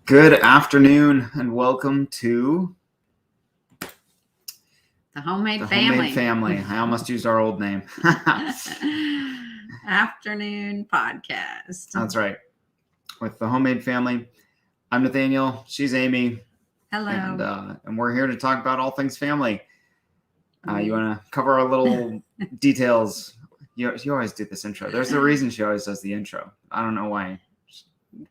Good afternoon and welcome to The Homemade the Family. Homemade Family. I almost used our old name. Afternoon podcast. That's right. With the Homemade Family, I'm Nathaniel. She's Amy. Hello. And we're here to talk about all things family. You want to cover our little details? You always do this intro. There's a reason she always does the intro. I don't know why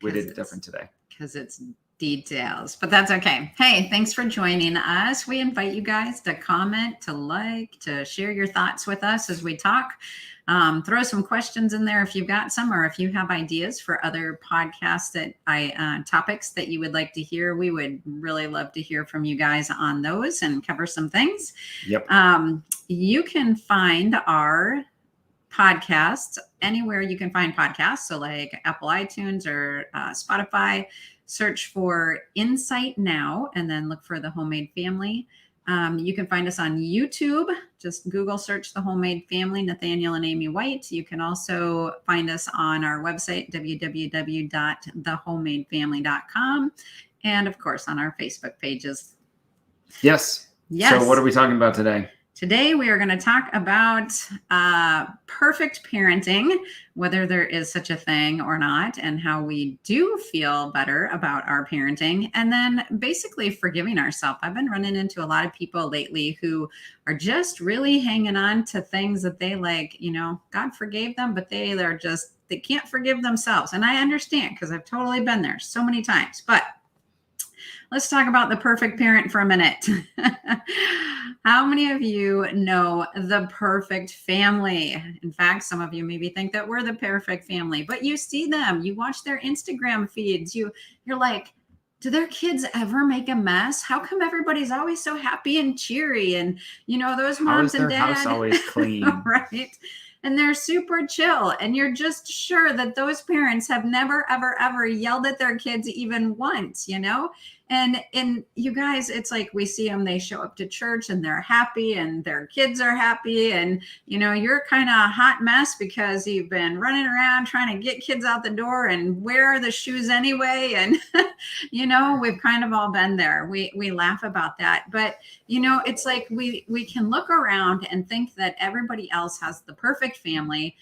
we did it different today. Because it's details, but that's okay. Hey, thanks for joining us. We invite you guys to comment, to like, to share your thoughts with us as we talk. Throw some questions in there if you've got some, or if you have ideas for other podcasts that topics that you would like to hear. We would really love to hear from you guys on those and cover some things. Yep. You can find our podcasts anywhere you can find podcasts. So like Apple iTunes or Spotify, search for Insight Now and then look for the Homemade Family. You can find us on YouTube. Just Google search the Homemade Family, Nathaniel and Amy White. You can also find us on our website, www.thehomemadefamily.com. And of course, on our Facebook pages. Yes. So what are we talking about today? Today, we are going to talk about perfect parenting, whether there is such a thing or not, and how we do feel better about our parenting, and then basically forgiving ourselves. I've been running into a lot of people lately who are just really hanging on to things that they like, God forgave them, but they can't forgive themselves. And I understand because I've totally been there so many times, but let's talk about the perfect parent for a minute. How many of you know the perfect family? In fact, some of you maybe think that we're the perfect family, but you see them, you watch their Instagram feeds, you're like, do their kids ever make a mess? How come everybody's always so happy and cheery? And those moms and dads, how is their house always clean? Right? And they're super chill. And you're just sure that those parents have never, ever, ever yelled at their kids even once, And you guys, it's like we see them, they show up to church and they're happy and their kids are happy. And, you're kind of a hot mess because you've been running around trying to get kids out the door and wear the shoes anyway. And, we've kind of all been there. We laugh about that. But, it's like we can look around and think that everybody else has the perfect family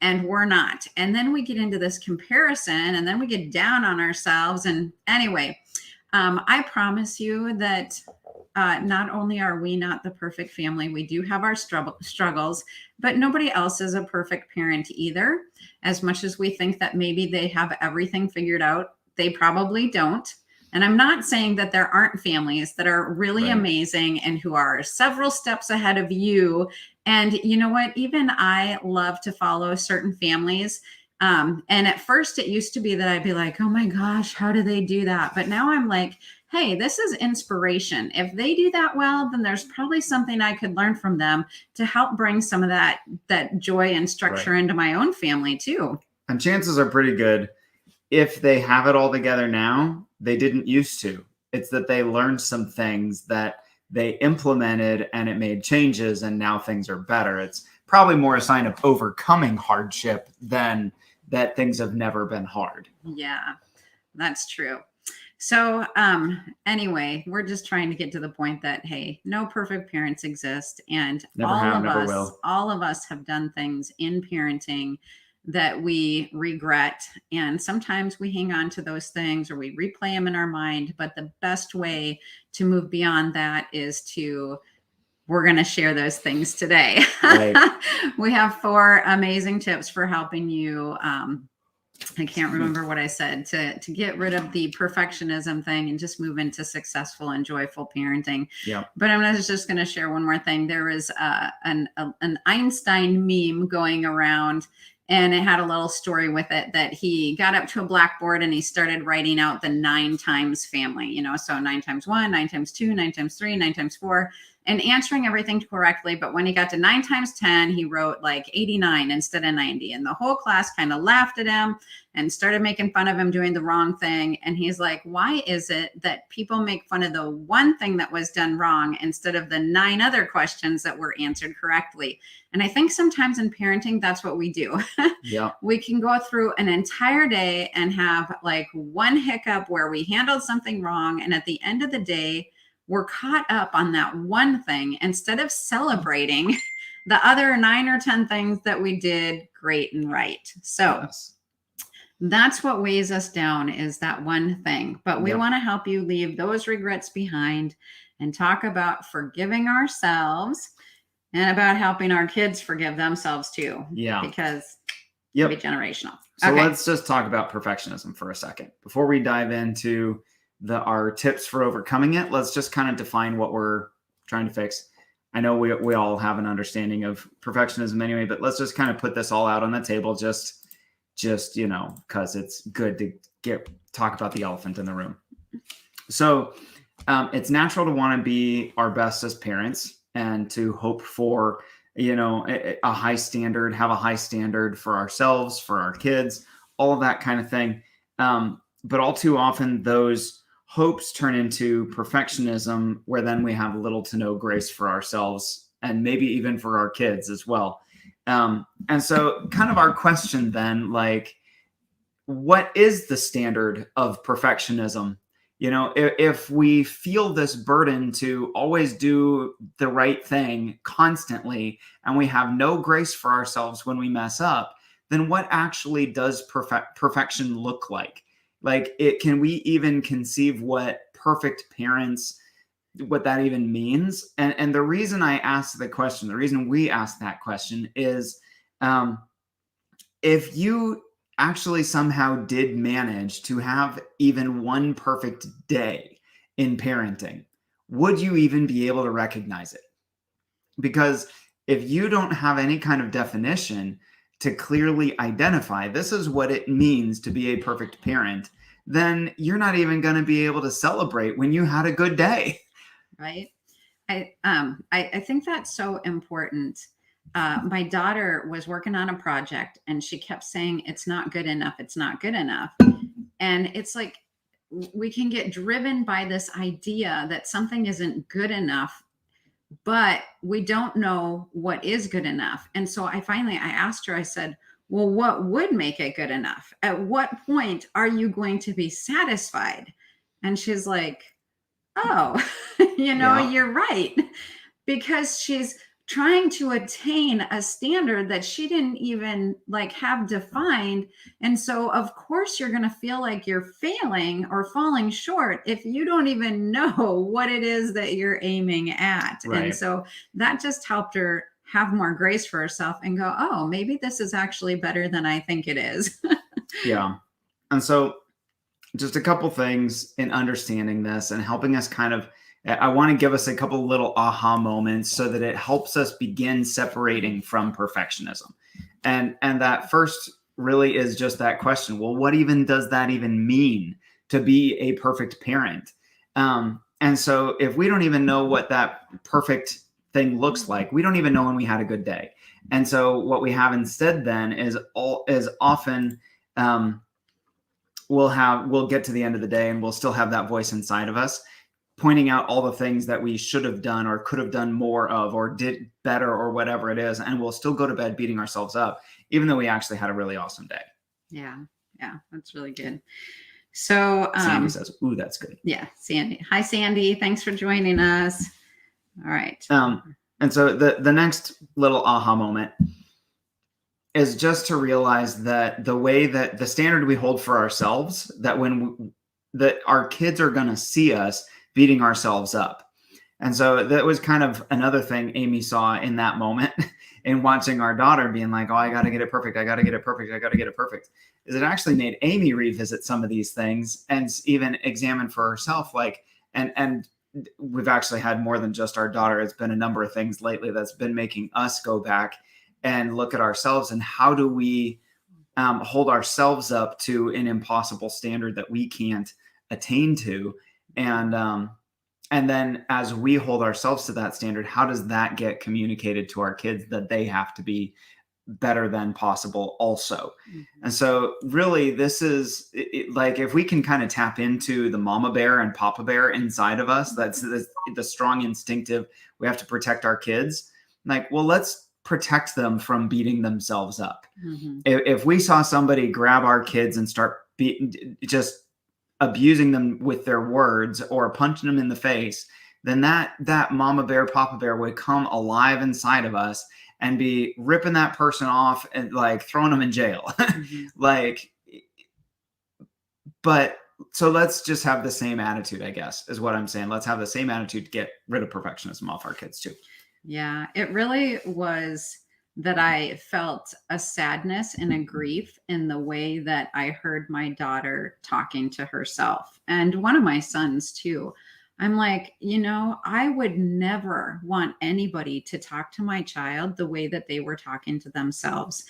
and we're not. And then we get into this comparison and then we get down on ourselves. And anyway, I promise you that not only are we not the perfect family, we do have our struggles, but nobody else is a perfect parent either. As much as we think that maybe they have everything figured out, they probably don't. And I'm not saying that there aren't families that are really amazing and who are several steps ahead of you. And you know what? Even I love to follow certain families. And at first it used to be that I'd be like, oh my gosh, how do they do that? But now I'm like, hey, this is inspiration. If they do that well, then there's probably something I could learn from them to help bring some of that joy and structure into my own family too. And chances are pretty good if they have it all together now, they didn't used to. It's that they learned some things that they implemented and it made changes and now things are better. It's probably more a sign of overcoming hardship than that things have never been hard. Yeah, that's true. So anyway, we're just trying to get to the point that, hey, no perfect parents exist. And all of us have done things in parenting that we regret. And sometimes we hang on to those things or we replay them in our mind. But the best way to move beyond that is we're going to share those things today. Right. We have 4 amazing tips for helping you. I can't remember what I said, to get rid of the perfectionism thing and just move into successful and joyful parenting. Yeah. But I'm just going to share one more thing. There was an Einstein meme going around, and it had a little story with it that he got up to a blackboard and he started writing out the 9 times family, so 9 times 1, 9 times 2, 9 times 3, 9 times 4. and answering everything correctly. But when he got to 9 times 10, he wrote like 89 instead of 90. And the whole class kind of laughed at him and started making fun of him doing the wrong thing. And he's like, why is it that people make fun of the one thing that was done wrong instead of the 9 other questions that were answered correctly? And I think sometimes in parenting, that's what we do. Yeah. We can go through an entire day and have like one hiccup where we handled something wrong. And at the end of the day, we're caught up on that one thing instead of celebrating the other 9 or 10 things that we did great and right. So Yes. that's what weighs us down, is that one thing. But we Yep. want to help you leave those regrets behind and talk about forgiving ourselves and about helping our kids forgive themselves too. Yeah. Because Yep. it'll be generational. So Okay. let's just talk about perfectionism for a second. Before we dive into our tips for overcoming it, let's just kind of define what we're trying to fix. I know we all have an understanding of perfectionism anyway, but let's just kind of put this all out on the table, just because it's good to talk about the elephant in the room. So it's natural to want to be our best as parents and to hope for a high standard, have a high standard for ourselves, for our kids, all of that kind of thing. But all too often, those hopes turn into perfectionism, where then we have little to no grace for ourselves and maybe even for our kids as well. And so kind of our question then, like, what is the standard of perfectionism? If we feel this burden to always do the right thing constantly, and we have no grace for ourselves when we mess up, then what actually does perfection look like? Can we even conceive what perfect parents, what that even means? And the reason I asked the question, the reason we asked that question is, if you actually somehow did manage to have even one perfect day in parenting, would you even be able to recognize it? Because if you don't have any kind of definition to clearly identify this is what it means to be a perfect parent, then you're not even going to be able to celebrate when you had a good day. Right. I think that's so important. My daughter was working on a project and she kept saying, it's not good enough. It's not good enough. And it's like, we can get driven by this idea that something isn't good enough, but we don't know what is good enough. And so I asked her, I said, well, what would make it good enough? At what point are you going to be satisfied? And she's like, oh, Yeah. you're right. Because she's trying to attain a standard that she didn't even have defined. And so of course you're going to feel like you're failing or falling short if you don't even know what it is that you're aiming at. Right. And so that just helped her have more grace for herself and go, oh, maybe this is actually better than I think it is. Yeah. And so just a couple things in understanding this and helping us I want to give us a couple little aha moments so that it helps us begin separating from perfectionism. And that first really is just that question. Well, what even does that even mean to be a perfect parent? And so if we don't even know what that perfect thing looks like, we don't even know when we had a good day. And so what we have instead then is often we'll get to the end of the day and we'll still have that voice inside of us pointing out all the things that we should have done or could have done more of or did better or whatever it is. And we'll still go to bed beating ourselves up, even though we actually had a really awesome day. Yeah. That's really good. So Sandy says, ooh, that's good. Yeah, Sandy. Hi, Sandy. Thanks for joining us. All right. And so the next little aha moment is just to realize that the way that the standard we hold for ourselves, that our kids are going to see us beating ourselves up. And so that was kind of another thing Amy saw in that moment in watching our daughter being like, oh, I got to get it perfect. I got to get it perfect. I got to get it perfect. Is it actually made Amy revisit some of these things and even examine for herself, and we've actually had more than just our daughter. It's been a number of things lately that's been making us go back and look at ourselves and how do we hold ourselves up to an impossible standard that we can't attain to. And And then as we hold ourselves to that standard, how does that get communicated to our kids that they have to be better than possible also? Mm-hmm. And so really this is like, if we can kind of tap into the mama bear and papa bear inside of us, that's the strong instinctive, we have to protect our kids. Like, well, let's protect them from beating themselves up. Mm-hmm. If we saw somebody grab our kids and start just abusing them with their words or punching them in the face, then that mama bear, papa bear would come alive inside of us and be ripping that person off and like throwing them in jail. Mm-hmm. Like, but so let's just have the same attitude, I guess, is what I'm saying. Let's have the same attitude to get rid of perfectionism off our kids too. Yeah, it really was that I felt a sadness and a grief in the way that I heard my daughter talking to herself, and one of my sons too. I'm like, I would never want anybody to talk to my child the way that they were talking to themselves.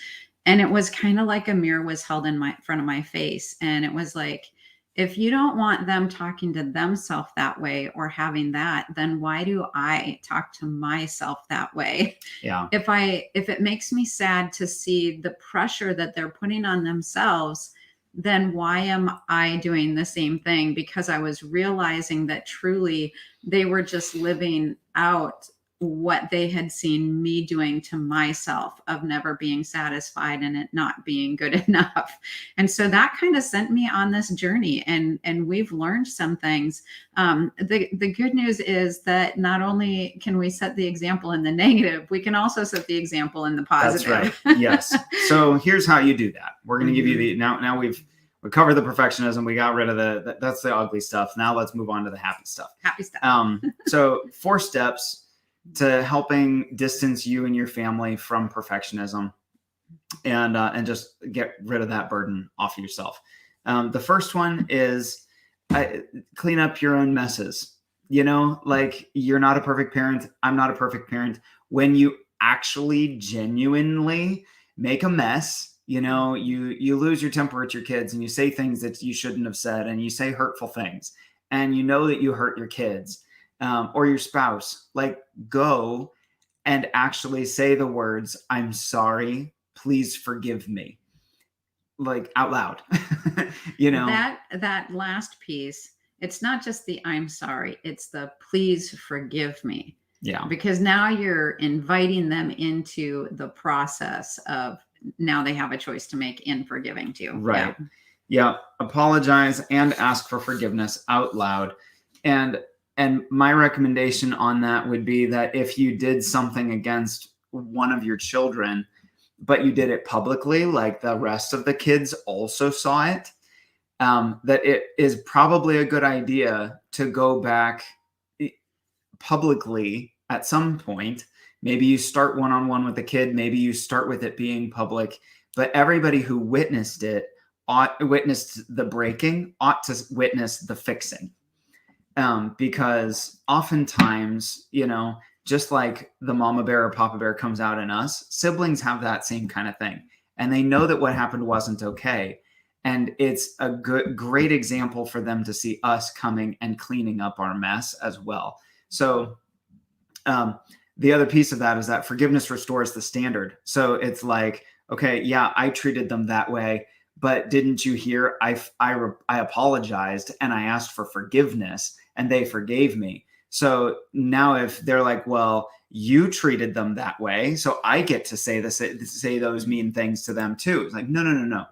And it was kind of like a mirror was held in my front of my face. And it was like, if you don't want them talking to themselves that way or having that, then why do I talk to myself that way? Yeah. If it makes me sad to see the pressure that they're putting on themselves, then why am I doing the same thing? Because I was realizing that truly they were just living out what they had seen me doing to myself, of never being satisfied and it not being good enough. And so that kind of sent me on this journey, and we've learned some things. The good news is that not only can we set the example in the negative, we can also set the example in the positive. That's right. Yes. So here's how you do that. We're going to give you Mm-hmm. now we covered the perfectionism. We got rid of that's the ugly stuff. Now let's move on to the happy stuff. Happy stuff. So 4 steps to helping distance you and your family from perfectionism, and just get rid of that burden off of yourself. The first one is clean up your own messes. Like, you're not a perfect parent. I'm not a perfect parent. When you actually genuinely make a mess, you lose your temper at your kids and you say things that you shouldn't have said, and you say hurtful things, and you know that you hurt your kids, or your spouse. Like, go and actually say the words, "I'm sorry, please forgive me," like, out loud. That last piece, it's not just the I'm sorry, it's the please forgive me. Yeah. Because now you're inviting them into the process of, now they have a choice to make in forgiving too. Right. Yeah. Apologize and ask for forgiveness out loud. And my recommendation on that would be that if you did something against one of your children, but you did it publicly, like the rest of the kids also saw it, that it is probably a good idea to go back publicly at some point. Maybe you start one-on-one with the kid. Maybe you start with it being public, but everybody who witnessed the breaking ought to witness the fixing. Because oftentimes, just like the mama bear or papa bear comes out in us, siblings have that same kind of thing. And they know that what happened wasn't okay. And it's a great example for them to see us coming and cleaning up our mess as well. So the other piece of that is that forgiveness restores the standard. So it's like, okay, yeah, I treated them that way, but didn't you hear? I apologized and I asked for forgiveness and they forgave me. So now if they're like, well, you treated them that way, so I get to say those mean things to them too. It's like, no.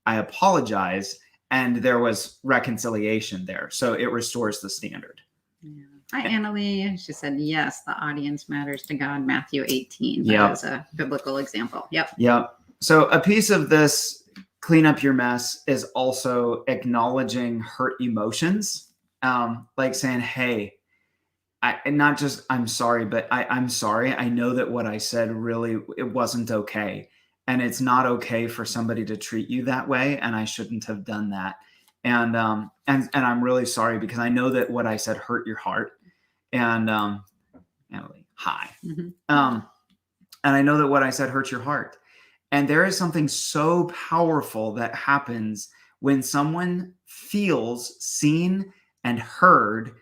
I apologized and there was reconciliation there. So it restores the standard. Yeah. Hi, Annalie. She said, yes, the audience matters to God, Matthew 18. Yep. That is a biblical example. Yep. So a piece of this clean up your mess is also acknowledging hurt emotions, like saying, hey, not just I'm sorry, but I'm sorry. I know that what I said really, it wasn't okay. And it's not okay for somebody to treat you that way. And I shouldn't have done that. And I'm really sorry because I know that what I said hurt your heart. And Emily, hi. Mm-hmm. And I know that what I said hurt your heart. And there is something so powerful that happens when someone feels seen and heard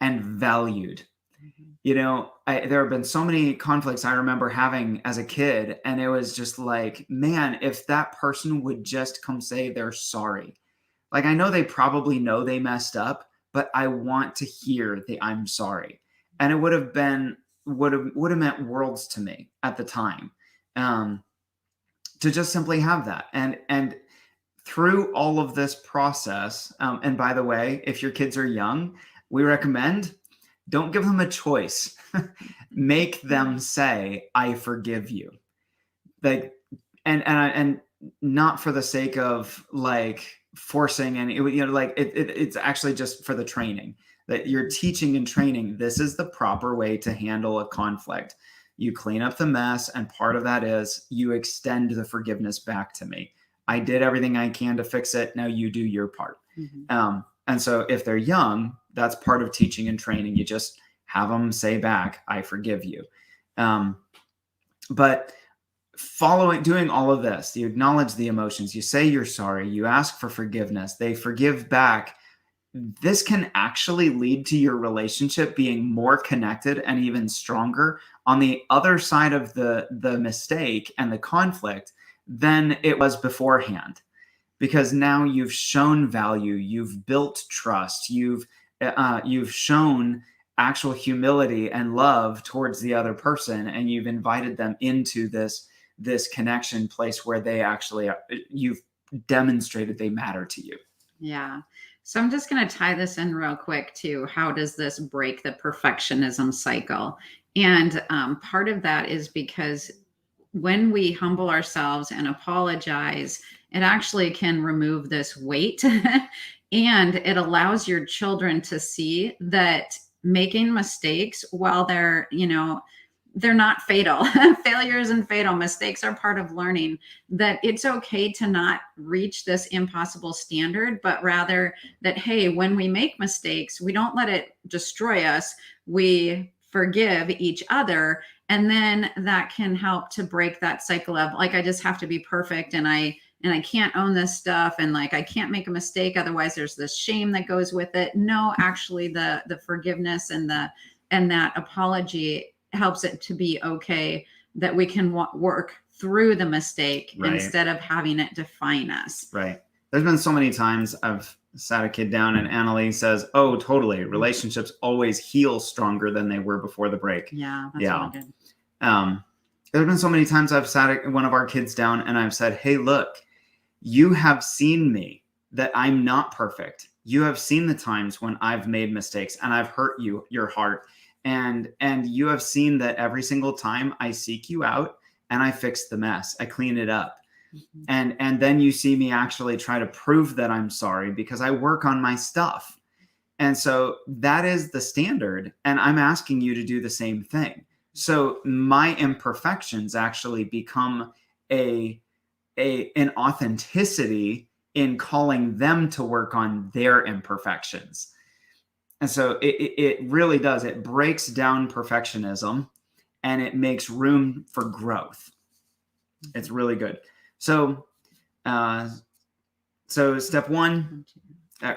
and valued. Mhm. You know, there have been so many conflicts I remember having as a kid, and it was just like, man, if that person would just come say they're sorry. Like, I know they probably know they messed up, but I want to hear the I'm sorry. And it would have meant worlds to me at the time. Um, to just simply have that. And through all of this process, and by the way, if your kids are young, we recommend don't give them a choice. Make them say, I forgive you. Like, and not for the sake of like forcing and it's actually just for the training that you're teaching and training. This is the proper way to handle a conflict. You clean up the mess, and part of that is you extend the forgiveness back to me. I did everything I can to fix it. Now you do your part. And so if they're young, that's part of teaching and training. You just have them say back, I forgive you. But doing all of this, you acknowledge the emotions, you say you're sorry, you ask for forgiveness, they forgive back. This can actually lead to your relationship being more connected and even stronger on the other side of the mistake and the conflict than it was beforehand, because now you've shown value, you've built trust, you've shown actual humility and love towards the other person, and you've invited them into this connection place where they actually you've demonstrated they matter to you. Yeah. So I'm just going to tie this in real quick to how does this break the perfectionism cycle? And part of that is because when we humble ourselves and apologize, it actually can remove this weight and it allows your children to see that making mistakes, while they're not fatal. Failure isn't fatal. Mistakes are part of learning. That it's okay to not reach this impossible standard, but rather that, hey, when we make mistakes, we don't let it destroy us. We forgive each other. And then that can help to break that cycle of like, I just have to be perfect and I can't own this stuff and like I can't make a mistake. Otherwise, there's this shame that goes with it. No, actually, the forgiveness and that apology helps it to be okay that we can work through the mistake Right. instead of having it define us. Right. There's been so many times I've sat a kid down and Annalise says, oh, totally. Relationships always heal stronger than they were before the break. Yeah, that's Yeah. really good. There's been so many times I've sat one of our kids down and I've said, hey, look, you have seen me, that I'm not perfect. You have seen the times when I've made mistakes and I've hurt your heart. And you have seen that every single time I seek you out and I fix the mess, I clean it up. And then you see me actually try to prove that I'm sorry because I work on my stuff. And so that is the standard. And I'm asking you to do the same thing. So my imperfections actually become an authenticity in calling them to work on their imperfections. And so it really does. It breaks down perfectionism and it makes room for growth. It's really good. So, step one,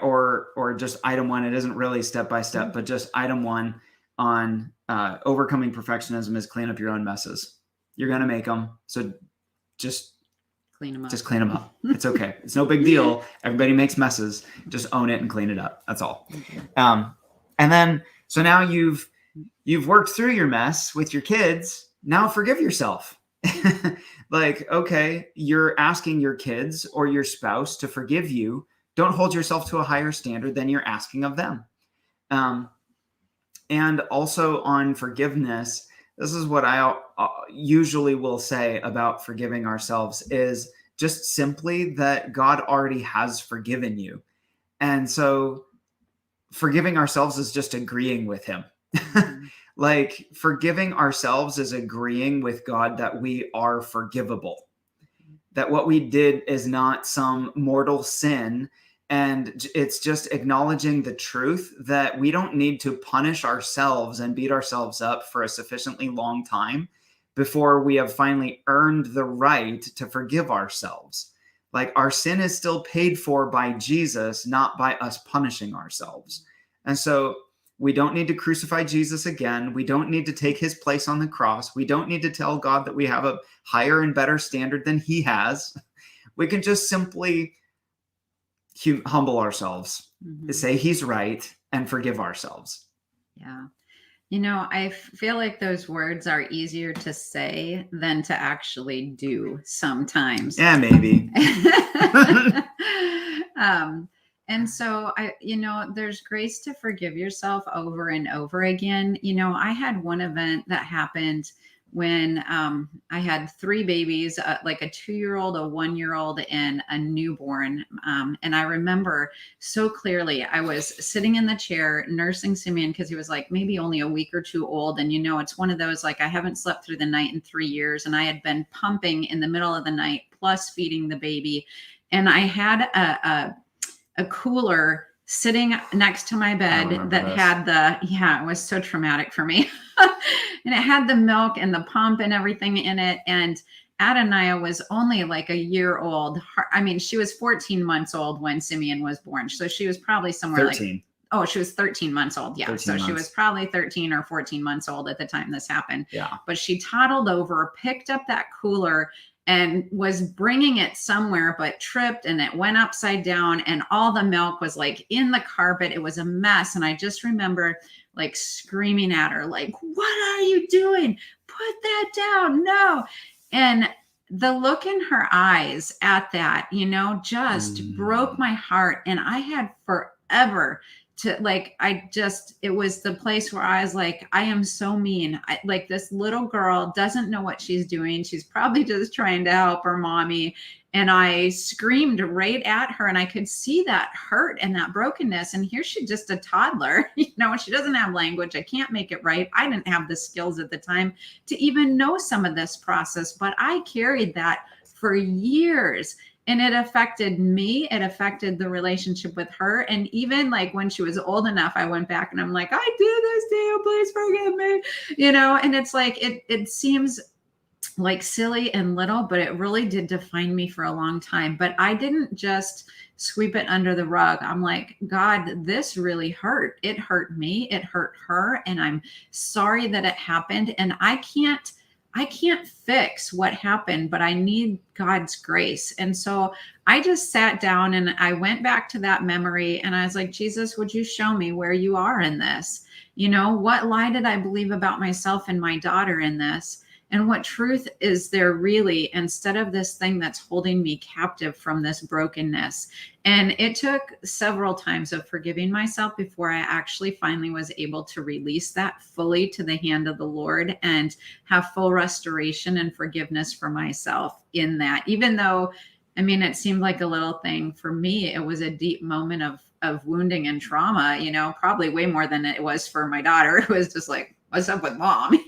or just item one, it isn't really step by step, but just item one on overcoming perfectionism is clean up your own messes. You're going to make them. So just clean them up. Just clean them up. It's okay. It's no big deal. Everybody makes messes. Just own it and clean it up. That's all. And then, so now you've worked through your mess with your kids. Now forgive yourself. Like, okay, you're asking your kids or your spouse to forgive you. Don't hold yourself to a higher standard than you're asking of them. And also on forgiveness, this is what I usually will say about forgiving ourselves is just simply that God already has forgiven you. And so forgiving ourselves is just agreeing with him. Like forgiving ourselves is agreeing with God that we are forgivable, that what we did is not some mortal sin. And it's just acknowledging the truth that we don't need to punish ourselves and beat ourselves up for a sufficiently long time before we have finally earned the right to forgive ourselves. Like our sin is still paid for by Jesus, not by us punishing ourselves. And so We don't need to crucify Jesus again. We don't need to take his place on the cross. We don't need to tell God that we have a higher and better standard than he has. We can just simply humble ourselves, say he's right, and forgive ourselves. Yeah. I feel like those words are easier to say than to actually do sometimes. Yeah, maybe. And so there's grace to forgive yourself over and over again. I had one event that happened when I had 3 babies, like a 2-year-old, a 1-year-old, and a newborn. And I remember so clearly, I was sitting in the chair nursing Simeon because he was like maybe only a week or 2 old. And, it's one of those, like, I haven't slept through the night in 3 years. And I had been pumping in the middle of the night plus feeding the baby. And I had a cooler sitting next to my bed that had it was so traumatic for me. And it had the milk and the pump and everything in it. And Adonaiah was only like a year old. I mean, she was 14 months old when Simeon was born. So she was probably somewhere 13. She was 13 months old. Yeah. So she was probably 13 or 14 months old at the time this happened. Yeah. But she toddled over, picked up that cooler, and was bringing it somewhere, but tripped, and it went upside down, and all the milk was like in the carpet. It was a mess. And I just remember like screaming at her, like, what are you doing? Put that down. No. And the look in her eyes at that, just broke my heart. And I had forever to it was the place where I was like, I am so mean. Like, this little girl doesn't know what she's doing. She's probably just trying to help her mommy. And I screamed right at her, and I could see that hurt and that brokenness. And here she's just a toddler, she doesn't have language. I can't make it right. I didn't have the skills at the time to even know some of this process, but I carried that for years. And it affected me. It affected the relationship with her. And even like when she was old enough, I went back and I'm like, I did this to you, please forgive me. And it's like, it seems like silly and little, but it really did define me for a long time. But I didn't just sweep it under the rug. I'm like, God, this really hurt. It hurt me. It hurt her. And I'm sorry that it happened. And I can't fix what happened, but I need God's grace. And so I just sat down and I went back to that memory, and I was like, Jesus, would you show me where you are in this? What lie did I believe about myself and my daughter in this? And what truth is there really, instead of this thing that's holding me captive from this brokenness? And it took several times of forgiving myself before I actually finally was able to release that fully to the hand of the Lord and have full restoration and forgiveness for myself in that. Even though, it seemed like a little thing, for me, it was a deep moment of wounding and trauma, probably way more than it was for my daughter. It was just like, what's up with mom?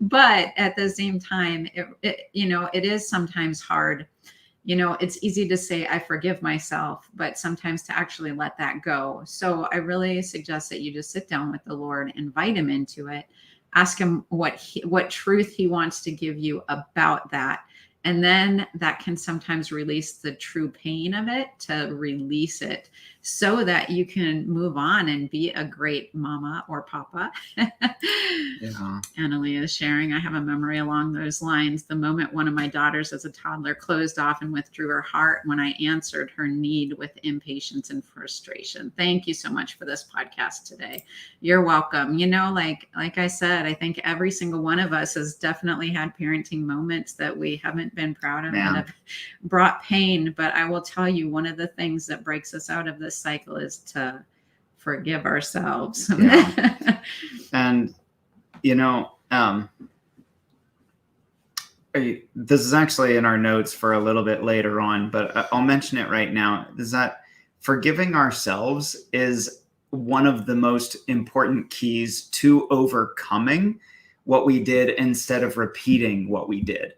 But at the same time, it is sometimes hard. It's easy to say, I forgive myself, but sometimes to actually let that go. So I really suggest that you just sit down with the Lord, invite him into it, ask him what truth he wants to give you about that. And then that can sometimes release the true pain of it, to release it so that you can move on and be a great mama or papa. Yeah. Annalie is sharing, I have a memory along those lines. The moment one of my daughters as a toddler closed off and withdrew her heart when I answered her need with impatience and frustration. Thank you so much for this podcast today. You're welcome. Like I said, I think every single one of us has definitely had parenting moments that we haven't been proud of and have brought pain. But I will tell you, one of the things that breaks us out of this cycle is to forgive ourselves. Yeah. And this is actually in our notes for a little bit later on, but I'll mention it right now, is that forgiving ourselves is one of the most important keys to overcoming what we did instead of repeating what we did.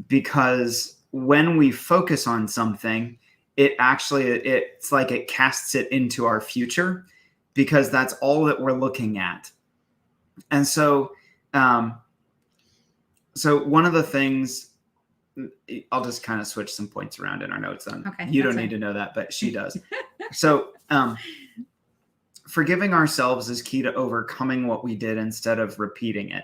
Because when we focus on something, it's like it casts it into our future, because that's all that we're looking at. And so one of the things, I'll just kind of switch some points around in our notes then. Okay, you don't need to know that, but she does. So forgiving ourselves is key to overcoming what we did instead of repeating it,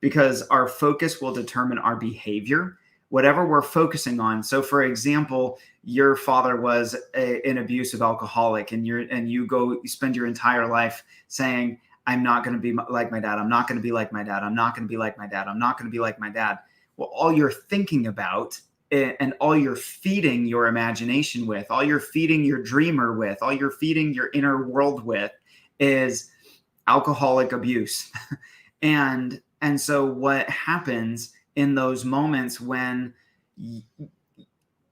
because our focus will determine our behavior, whatever we're focusing on. So for example, your father was an abusive alcoholic, and you spend your entire life saying, I'm not going to be like my dad. I'm not going to be like my dad. I'm not going to be like my dad. I'm not going to be like my dad. Well, all you're thinking about, and all you're feeding your imagination with, all you're feeding your dreamer with, all you're feeding your inner world with is alcoholic abuse. And so what happens in those moments when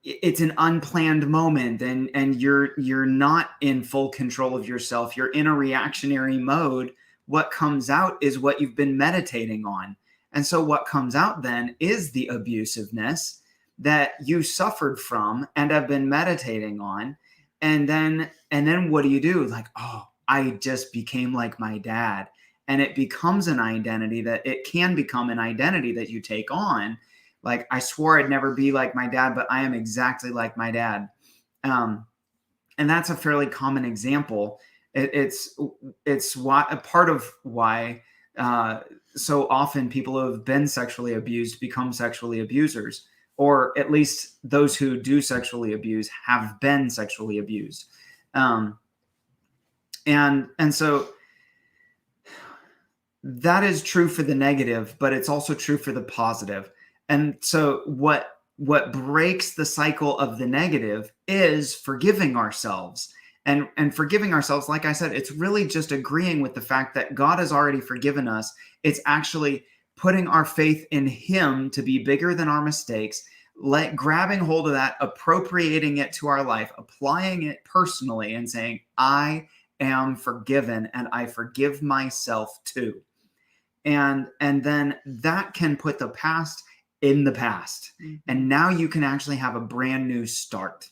it's an unplanned moment, and you're not in full control of yourself, you're in a reactionary mode, what comes out is what you've been meditating on. And so what comes out then is the abusiveness that you suffered from and have been meditating on. And then what do? Like, oh, I just became like my dad. And it becomes an identity it can become an identity that you take on. Like, I swore I'd never be like my dad, but I am exactly like my dad. And that's a fairly common example. It's a part of why so often people who have been sexually abused become sexually abusers, or at least those who do sexually abuse have been sexually abused. And so that is true for the negative, but it's also true for the positive. And so what breaks the cycle of the negative is forgiving ourselves. And forgiving ourselves, like I said, it's really just agreeing with the fact that God has already forgiven us. It's actually putting our faith in Him to be bigger than our mistakes, grabbing hold of that, appropriating it to our life, applying it personally, and saying, I am forgiven, and I forgive myself too. And then that can put the past in the past. Mm-hmm. And now you can actually have a brand new start.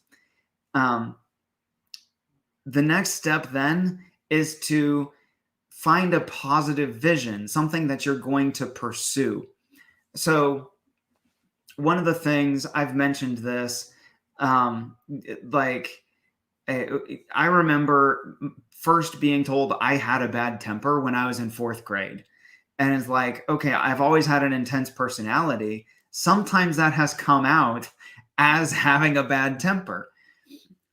The next step then is to find a positive vision, something that you're going to pursue. So one of the things, I've mentioned this, I remember first being told I had a bad temper when I was in 4th grade. And it's like, okay, I've always had an intense personality. Sometimes that has come out as having a bad temper.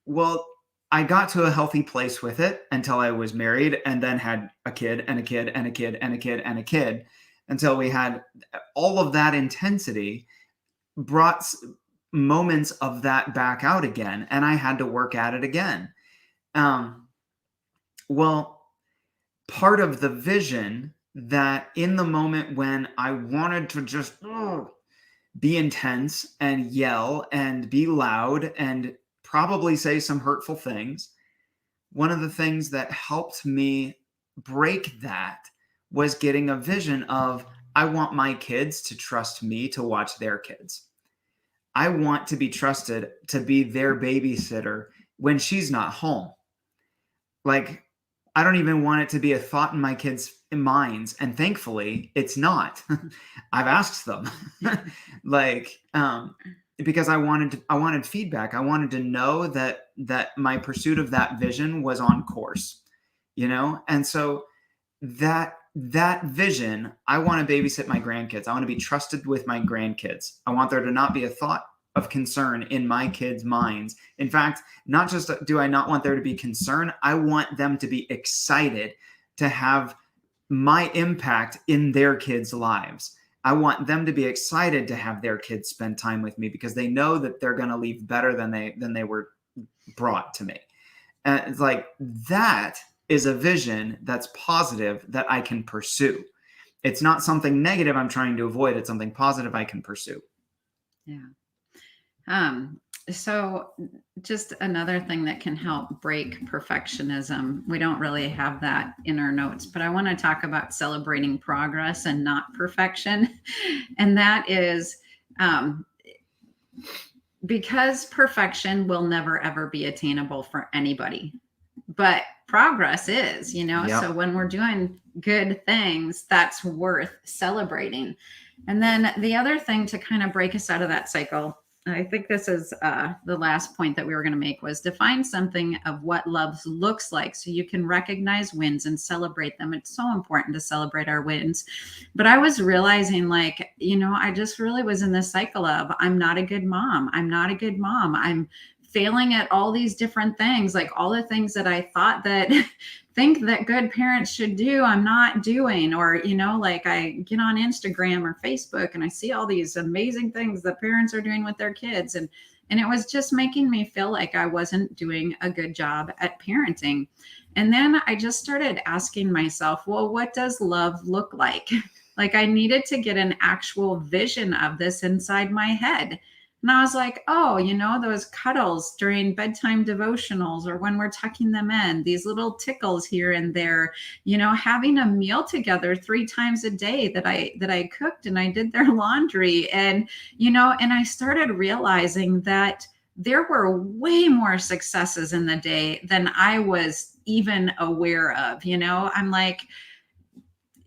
Well, I got to a healthy place with it until I was married, and then had a kid and a kid and a kid and a kid and a kid, until we had all of that intensity brought moments of that back out again, and I had to work at it again. Well, part of the vision that in the moment when I wanted to just be intense and yell and be loud and probably say some hurtful things, one of the things that helped me break that was getting a vision of, I want my kids to trust me to watch their kids. I want to be trusted to be their babysitter when she's not home. Like, I don't even want it to be a thought in my kids' minds, and thankfully it's not. I've asked them. Because I wanted feedback. I wanted to know that my pursuit of that vision was on course, and so that vision, I want to babysit my grandkids. I want to be trusted with my grandkids. I want there to not be a thought of concern in my kids' minds. In fact, not just do I not want there to be concern, I want them to be excited to have my impact in their kids' lives. I want them to be excited to have their kids spend time with me, because they know that they're going to leave better than they were brought to me. And it's like, that is a vision that's positive that I can pursue. It's not something negative I'm trying to avoid. It's something positive I can pursue. Yeah. So just another thing that can help break perfectionism. We don't really have that in our notes, but I want to talk about celebrating progress and not perfection. And that is, because perfection will never, ever be attainable for anybody, but progress is, Yep. So when we're doing good things, that's worth celebrating. And then the other thing to kind of break us out of that cycle, I think this is the last point that we were going to make was define something of what love looks like so you can recognize wins and celebrate them. It's so important to celebrate our wins. But I was realizing, like, I just really was in this cycle of I'm not a good mom. I'm not a good mom. I'm failing at all these different things, like all the things that I thought that think that good parents should do, I'm not doing. Or, like I get on Instagram or Facebook and I see all these amazing things that parents are doing with their kids. And it was just making me feel like I wasn't doing a good job at parenting. And then I just started asking myself, well, what does love look like? Like I needed to get an actual vision of this inside my head. And I was like, oh, those cuddles during bedtime devotionals or when we're tucking them in, these little tickles here and there, having a meal together 3 times a day that I cooked and I did their laundry. And, and I started realizing that there were way more successes in the day than I was even aware of. I'm like,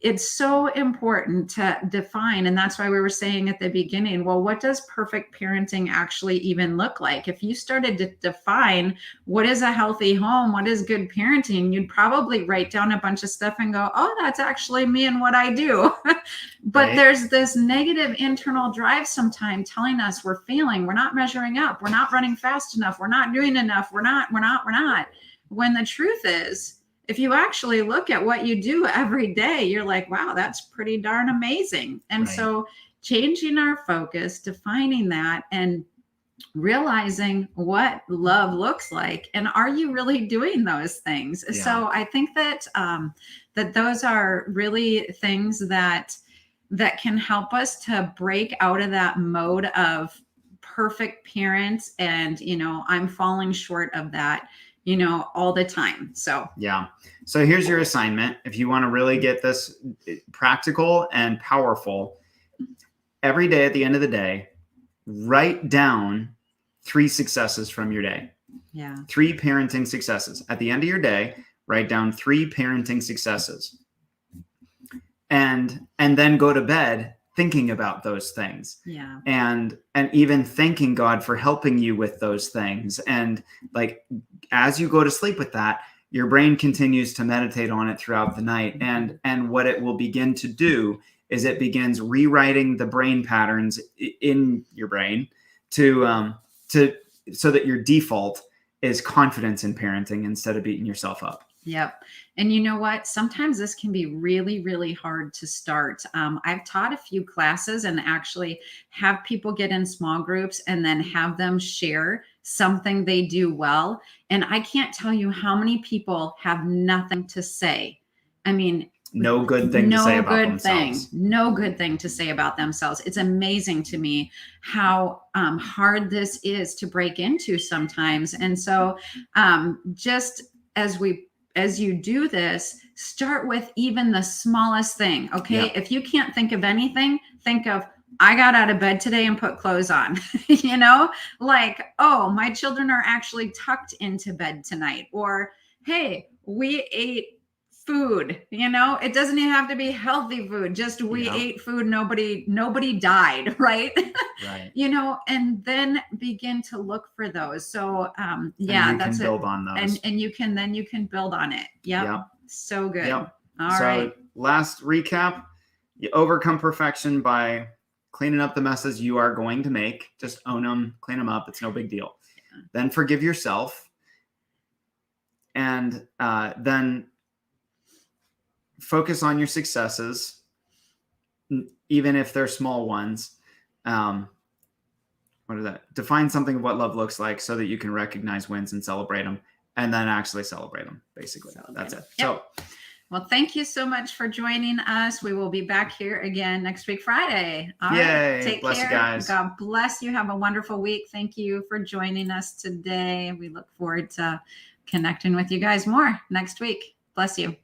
it's so important to define. And that's why we were saying at the beginning, well, what does perfect parenting actually even look like? If you started to define what is a healthy home, what is good parenting, you'd probably write down a bunch of stuff and go, oh, that's actually me and what I do. But Right. There's this negative internal drive sometimes telling us we're failing, we're not measuring up, we're not running fast enough, we're not doing enough, we're not. When the truth is, if you actually look at what you do every day, you're like, wow, that's pretty darn amazing. And Right. so changing our focus, defining that, and realizing what love looks like, and are you really doing those things? Yeah. So I think that that those are really things that can help us to break out of that mode of perfect parents. And I'm falling short of that all the time. So Yeah. So here's your assignment. If you want to really get this practical and powerful, every day at the end of the day, write down 3 successes from your day. yeah. 3 parenting successes. At the end of your day, write down 3 parenting successes. And then go to bed thinking about those things. Yeah. And even thanking God for helping you with those things. And like as you go to sleep with that, your brain continues to meditate on it throughout the night. And what it will begin to do is it begins rewriting the brain patterns in your brain to so that your default is confidence in parenting instead of beating yourself up. Yep. And you know what? Sometimes this can be really, really hard to start. I've taught a few classes and actually have people get in small groups and then have them share something they do well. And I can't tell you how many people have nothing to say. I mean, no good thing to say about themselves. No good thing to say about themselves. It's amazing to me how hard this is to break into sometimes. And so just as you do this, start with even the smallest thing. Okay. Yeah. If you can't think of anything, think of, I got out of bed today and put clothes on, like, oh, my children are actually tucked into bed tonight. Or, hey, we ate food, it doesn't even have to be healthy food. Just we ate food. Nobody died. Right. Right. And then begin to look for those. So, that's it. Build on those. And you can build on it. Yep. So good. Yep. All right. Last recap, you overcome perfection by cleaning up the messes you are going to make. Just own them, clean them up. It's no big deal. Yeah. Then forgive yourself. And then focus on your successes, even if they're small ones. What is that? Define something of what love looks like so that you can recognize wins and celebrate them, and then actually celebrate them. Basically, that's it. Yep. So, well, thank you so much for joining us. We will be back here again next week, Friday. All Yay. Right. Take bless care. You guys. God bless you. Have a wonderful week. Thank you for joining us today. We look forward to connecting with you guys more next week. Bless you.